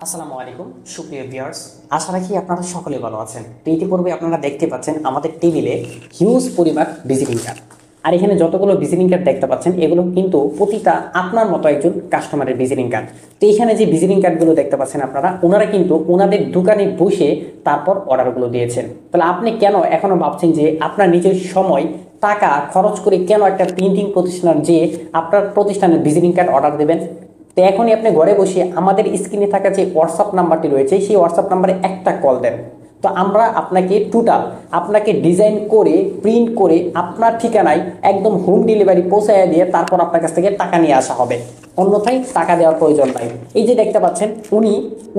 আসসালামু আলাইকুম সুপ্রিয় ভিউয়ার্স, আশা রাখি আপনারা সকলে ভালো আছেন। তো ইতিপূর্বে আপনারা দেখতে পাচ্ছেন আমাদের টেবিলে হিউজ পরিমাণ ভিজিটিং কার্ড। আর এখানে যতগুলো ভিজিটিং কার্ড দেখতে পাচ্ছেন এগুলো কিন্তু প্রতিটা আপনার মতো একজন কাস্টমারের ভিজিটিং কার্ড। তো এখানে যে ভিজিটিং কার্ডগুলো দেখতে পাচ্ছেন আপনারা, ওনারা কিন্তু ওনাদের দোকানে বসে তারপর অর্ডারগুলো দিয়েছেন। তাহলে আপনি কেন এখনো ভাবছেন যে আপনার নিজের সময় টাকা খরচ করে কেন একটা প্রিন্টিং প্রতিষ্ঠান যে আপনার প্রতিষ্ঠানের ভিজিটিং কার্ড অর্ডার দেবেন? তো এখনই আপনি ঘরে বসে আমাদের স্ক্রিনে থাকা যে হোয়াটসঅ্যাপ নাম্বারটি রয়েছে সেই হোয়াটসঅ্যাপ নাম্বারে একটা কল দেন। তো আমরা আপনাকে ডিজাইন করে প্রিন্ট করে আপনার ঠিকানায় একদম হোম ডেলিভারি পৌঁছায় দিয়ে তারপর আপনার কাছ থেকে টাকা নিয়ে আসা হবে। অন্যথায় টাকা দেওয়ার প্রয়োজন নাই। এই যে দেখতে পাচ্ছেন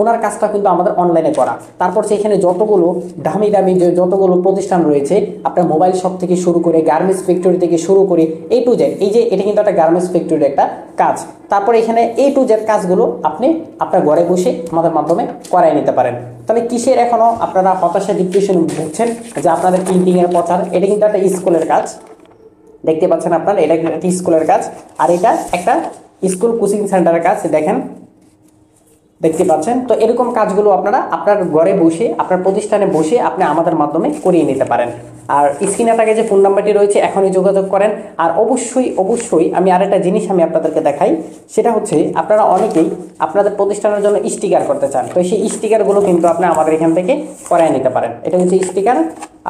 ওনার কাজটা কিন্তু আমাদের অনলাইনে করা। তারপর সেখানে যতগুলো দামি দামি যে যতগুলো প্রতিষ্ঠান রয়েছে, আপনার মোবাইল শপ থেকে শুরু করে গার্মেন্টস ফ্যাক্টরি থেকে শুরু করে টু জেড, এই যে এটা কিন্তু একটা গার্মেন্টস ফ্যাক্টরির একটা কাজ। তারপরে এখানে টু জেড কাজগুলো আপনি আপনার ঘরে বসে আমাদের মাধ্যমে করাই নিতে পারেন। তাহলে কিসের এখনো আপনারা হতাশা ডিপ্রেশন ভুগছেন যে আপনাদের প্রিন্টিং এর প্রচার? এটা কিন্তু একটা স্কুলের কাজ, দেখতে পাচ্ছেন আপনারা, এটা একটা স্কুলের কাজ। আর এটা একটা স্কুল কোচিং সেন্টারের কাজ, দেখতে পাচ্ছেন। তো এরকম কাজগুলো আপনারা আপনার ঘরে বসে আপনার প্রতিষ্ঠানে বসে আপনি আমাদের মাধ্যমে করিয়ে নিতে পারেন। আর স্ক্রিনে থাকে যে ফোন নাম্বারটি রয়েছে, এখনই যোগাযোগ করেন। আর অবশ্যই আমি আরেকটা জিনিস আমি আপনাদেরকে দেখাই, সেটা হচ্ছে আপনারা অনেকেই আপনাদের প্রতিষ্ঠানের জন্য স্টিকার করতে চান। তো সেই স্টিকারগুলো কিন্তু আপনি আমাদের এখান থেকে করাই নিতে পারেন। এটা হচ্ছে স্টিকার।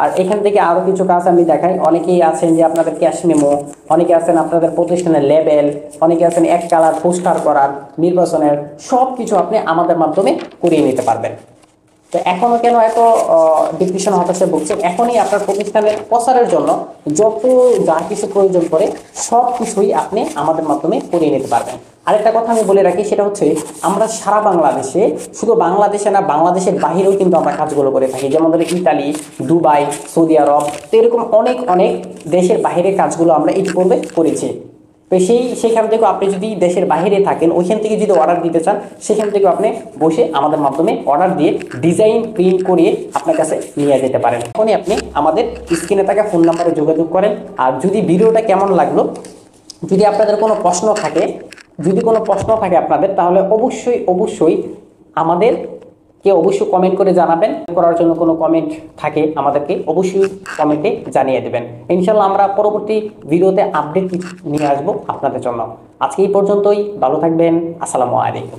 আর এখান থেকে আরও কিছু কাজ আমি দেখাই। অনেকেই আছেন যে আপনাদের ক্যাশ মেমো, অনেকে আছেন আপনাদের প্রতিষ্ঠানের লেবেল, অনেকে আছেন এক কালার পোস্টার করার, নির্বাচনের সব কিছু আপনি আমাদের মাধ্যমে করিয়ে নিতে পারবেন। তো এখনো কেন এত ডিপ্রেশন হতাশা ভুগছেন? এখনই আপনার প্রতিষ্ঠানের প্রচারের জন্য যত যা কিছু প্রয়োজন পড়ে সব কিছুই আপনি আমাদের মাধ্যমে করিয়ে নিতে পারবেন। আরেকটা কথা আমি বলে রাখি, সেটা হচ্ছে আমরা সারা বাংলাদেশে, শুধু বাংলাদেশে না বাংলাদেশের বাহিরেও কিন্তু আমরা কাজগুলো করে থাকি। যেমন ধরে ইতালি, দুবাই, সৌদি আরব, তো এরকম অনেক অনেক দেশের বাহিরের কাজগুলো আমরা ইতিপূর্বে করেছি। তো সেখান থেকেও আপনি যদি দেশের বাইরে থাকেন, ওইখান থেকে যদি অর্ডার দিতে চান, সেখান থেকেও আপনি বসে আমাদের মাধ্যমে অর্ডার দিয়ে ডিজাইন প্রিন্ট করিয়ে আপনার কাছে নিয়ে যেতে পারেন। এখনই আপনি আমাদের স্ক্রিনে থাকা ফোন নাম্বারে যোগাযোগ করেন। আর যদি ভিডিওটা কেমন লাগলো, যদি আপনাদের কোনো প্রশ্ন থাকে, আপনাদের, তাহলে অবশ্যই অবশ্যই কমেন্ট করে জানাবেন। করার জন্য কোনো কমেন্ট থাকে আমাদেরকে অবশ্যই কমেন্টে জানিয়ে দেবেন। ইনশাল্লাহ আমরা পরবর্তী ভিডিওতে আপডেট নিয়ে আসবো আপনাদের জন্য। আজকে এই পর্যন্তই, ভালো থাকবেন। আসসালামু আলাইকুম।